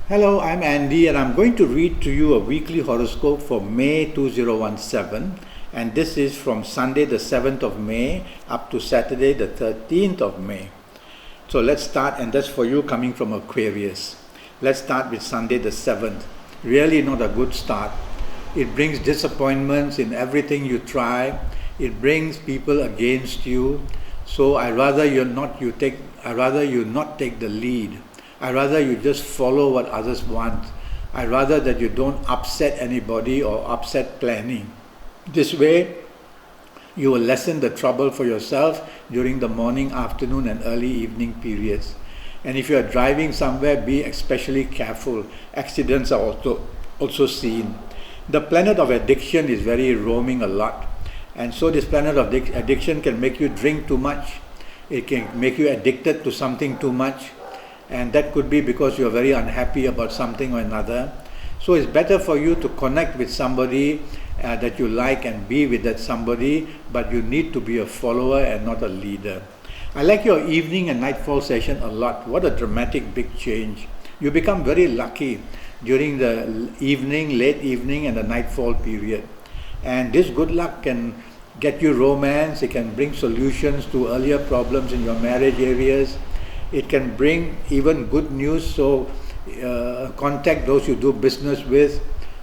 Hello, I'm Andi and I'm going to read to you a weekly horoscope for May 2017, and this is from Sunday the 7th of May up to Saturday the 13th of May. So let's start, and that's for you coming from Aquarius. Let's start with Sunday the 7th. Really not a good start. It brings disappointments in everything you try. It brings people against you. So I rather you not take the lead. I'd rather you just follow what others want. I'd rather that you don't upset anybody or upset planning. This way, you will lessen the trouble for yourself during the morning, afternoon, and early evening periods. And if you are driving somewhere, be especially careful. Accidents are also seen. The planet of addiction is very roaming a lot. And so this planet of addiction can make you drink too much. It can make you addicted to something too much. And that could be because you're very unhappy about something or another. So it's better for you to connect with somebody that you like and be with that somebody, but you need to be a follower and not a leader. I like your evening and nightfall session a lot. What a dramatic big change. You become very lucky during the evening, late evening and the nightfall period. And this good luck can get you romance, it can bring solutions to earlier problems in your marriage areas. It can bring even good news, so contact those you do business with,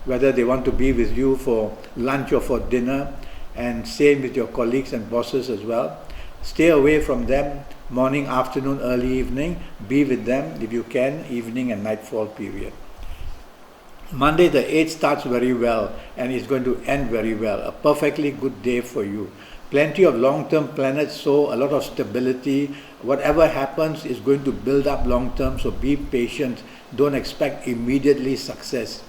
whether they want to be with you for lunch or for dinner, and same with your colleagues and bosses as well. Stay away from them morning, afternoon, early evening. Be with them if you can, evening and nightfall period. Monday the 8th starts very well and is going to end very well. A perfectly good day for you. Plenty of long-term planets, so a lot of stability. Whatever happens is going to build up long-term, so be patient. Don't expect immediately success.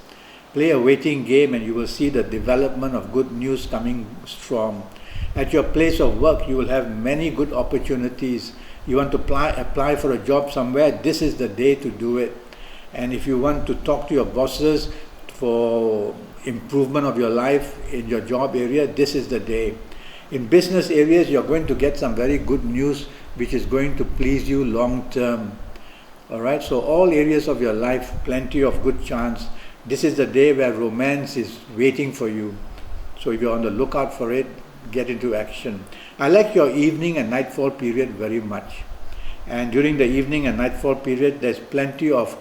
Play a waiting game and you will see the development of good news coming strong. At your place of work, you will have many good opportunities. You want to apply for a job somewhere, this is the day to do it. And if you want to talk to your bosses for improvement of your life in your job area, this is the day. In business areas, you're going to get some very good news which is going to please you long term. Alright, so all areas of your life, plenty of good chance. This is the day where romance is waiting for you. So if you're on the lookout for it, get into action. I like your evening and nightfall period very much. And during the evening and nightfall period, there's plenty of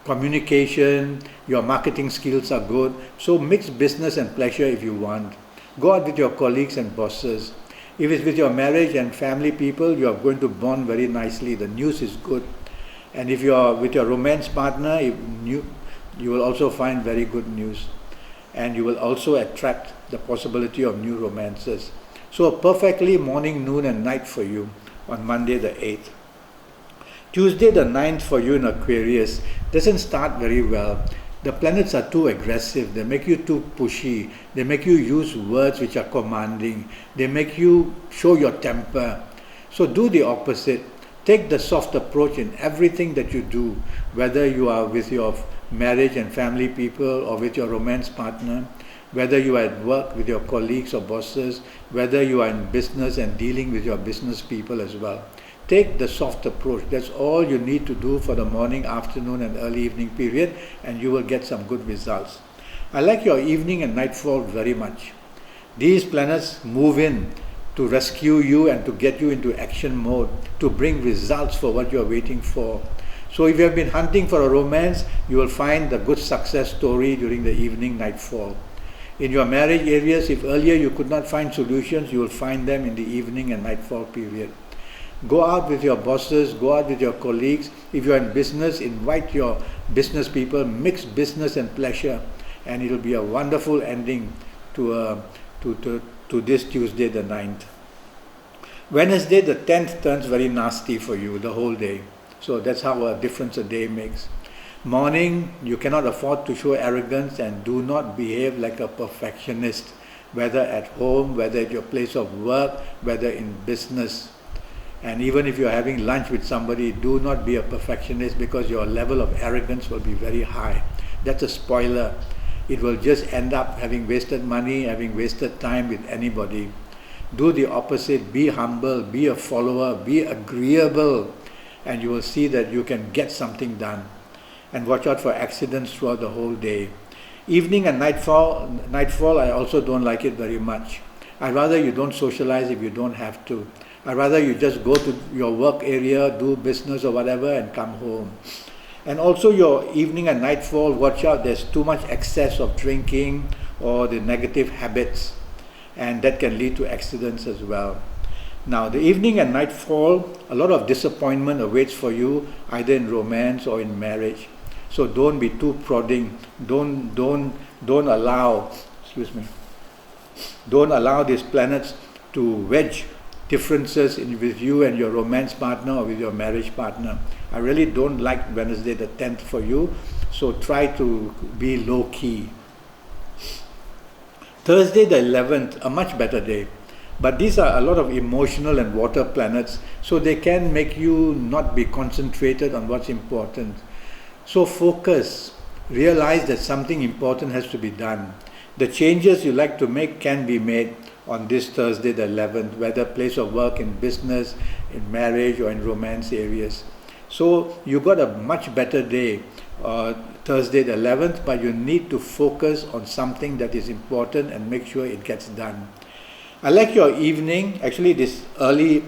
communication, your marketing skills are good. So mix business and pleasure if you want. Go out with your colleagues and bosses. If it's with your marriage and family people, you are going to bond very nicely. The news is good. And if you are with your romance partner, you will also find very good news. And you will also attract the possibility of new romances. So a perfectly morning, noon and night for you on Monday the 8th. Tuesday the 9th for you in Aquarius doesn't start very well. The planets are too aggressive, they make you too pushy, they make you use words which are commanding, they make you show your temper. So do the opposite. Take the soft approach in everything that you do, whether you are with your marriage and family people or with your romance partner, whether you are at work with your colleagues or bosses, whether you are in business and dealing with your business people as well. Take the soft approach. That's all you need to do for the morning, afternoon and early evening period, and you will get some good results. I like your evening and nightfall very much. These planets move in to rescue you and to get you into action mode, to bring results for what you're waiting for. So if you have been hunting for a romance, you will find the good success story during the evening, nightfall. In your marriage areas, if earlier you could not find solutions, you will find them in the evening and nightfall period. Go out with your bosses, go out with your colleagues. If you're in business, invite your business people, mix business and pleasure, and it'll be a wonderful ending to this Tuesday the 9th. Wednesday the 10th turns very nasty for you the whole day. So that's how a difference a day makes. Morning, you cannot afford to show arrogance and do not behave like a perfectionist, whether at home, whether at your place of work, whether in business. And even if you're having lunch with somebody, do not be a perfectionist because your level of arrogance will be very high. That's a spoiler. It will just end up having wasted money, having wasted time with anybody. Do the opposite. Be humble, be a follower, be agreeable, and you will see that you can get something done. and watch out for accidents throughout the whole day. Evening and nightfall, I also don't like it very much. I'd rather you don't socialize if you don't have to. I'd rather you just go to your work area, do business or whatever, and come home. And also your evening and nightfall, watch out, there's too much excess of drinking or the negative habits, and that can lead to accidents as well. Now, the evening and nightfall, a lot of disappointment awaits for you, either in romance or in marriage. So don't be too prodding. Don't allow, don't allow these planets to wedge differences with you and your romance partner or with your marriage partner. I really don't like Wednesday the 10th for you, so try to be low key. Thursday the 11th, a much better day. But these are a lot of emotional and water planets, so they can make you not be concentrated on what's important. So focus, realize that something important has to be done. The changes you like to make can be made on this Thursday the 11th, whether place of work, in business, in marriage or in romance areas. So you got a much better day, Thursday the 11th, but you need to focus on something that is important and make sure it gets done. I like your evening. Actually, this early,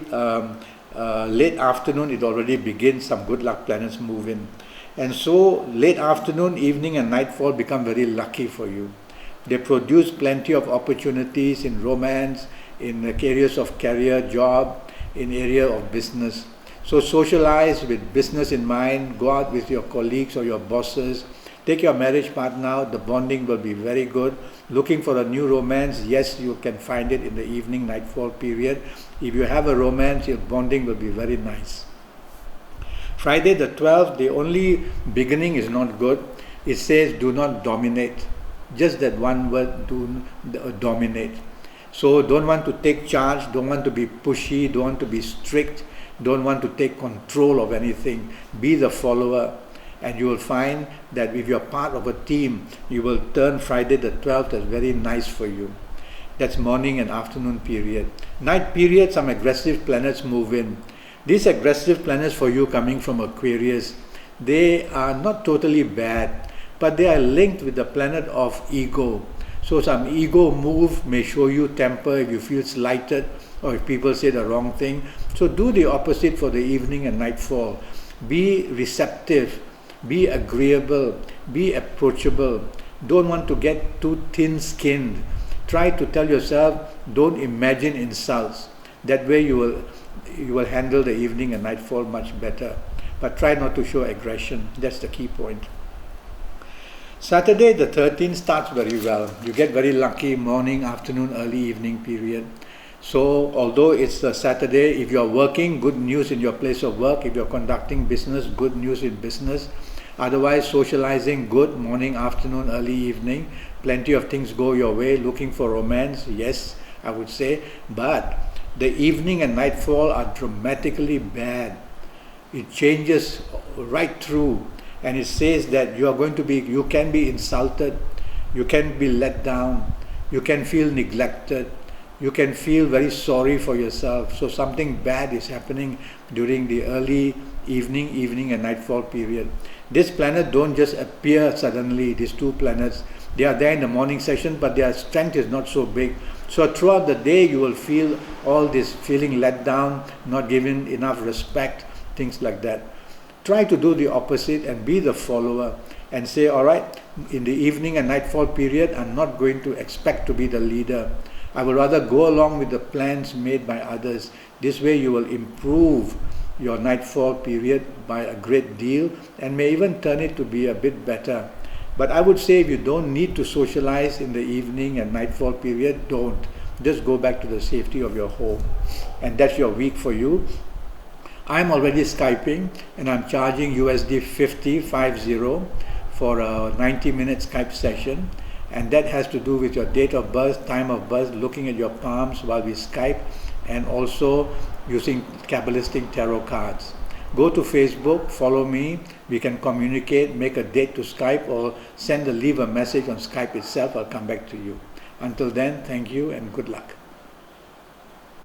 late afternoon, it already begins. Some good luck planets move in. And so late afternoon, evening and nightfall become very lucky for you. They produce plenty of opportunities in romance, in areas of career, job, in area of business. So socialize with business in mind, go out with your colleagues or your bosses, take your marriage partner out, the bonding will be very good. Looking for a new romance, yes, you can find it in the evening, nightfall period. If you have a romance, your bonding will be very nice. Friday the 12th, the only beginning is not good. It says do not dominate. Just that one word, dominate. So don't want to take charge, don't want to be pushy, don't want to be strict, don't want to take control of anything. Be the follower, and you will find that if you're part of a team, you will turn Friday the 12th as very nice for you. That's morning and afternoon period. Night period, some aggressive planets move in. These aggressive planets for you coming from Aquarius, they are not totally bad, but they are linked with the planet of ego. So some ego move may show you temper if you feel slighted or if people say the wrong thing. So do the opposite for the evening and nightfall. Be receptive, be agreeable, be approachable. Don't want to get too thin-skinned. Try to tell yourself, don't imagine insults. That way you will handle the evening and nightfall much better. But try not to show aggression. That's the key point. Saturday the 13th starts very well. You get very lucky morning, afternoon, early evening period. So although it's a Saturday, if you're working, good news in your place of work. If you're conducting business, good news in business. Otherwise, socializing, good morning, afternoon, early evening. Plenty of things go your way. Looking for romance, yes, I would say. But the evening and nightfall are dramatically bad. It changes right through. And it says that you can be insulted, you can be let down, you can feel neglected, you can feel very sorry for yourself. So something bad is happening during the early evening and nightfall period. These planets don't just appear suddenly, these two planets. They are there in the morning session, but their strength is not so big. So throughout the day, you will feel all this feeling let down, not given enough respect, things like that. Try to do the opposite and be the follower and say, all right, in the evening and nightfall period, I'm not going to expect to be the leader. I will rather go along with the plans made by others. This way you will improve your nightfall period by a great deal and may even turn it to be a bit better. But I would say if you don't need to socialize in the evening and nightfall period, don't. Just go back to the safety of your home. And that's your week for you. I'm already Skyping and I'm charging USD 50 for a 90-minute Skype session, and that has to do with your date of birth, time of birth, looking at your palms while we Skype, and also using Kabbalistic tarot cards. Go to Facebook, follow me, we can communicate, make a date to Skype, or leave a message on Skype itself. I'll come back to you. Until then, thank you and good luck.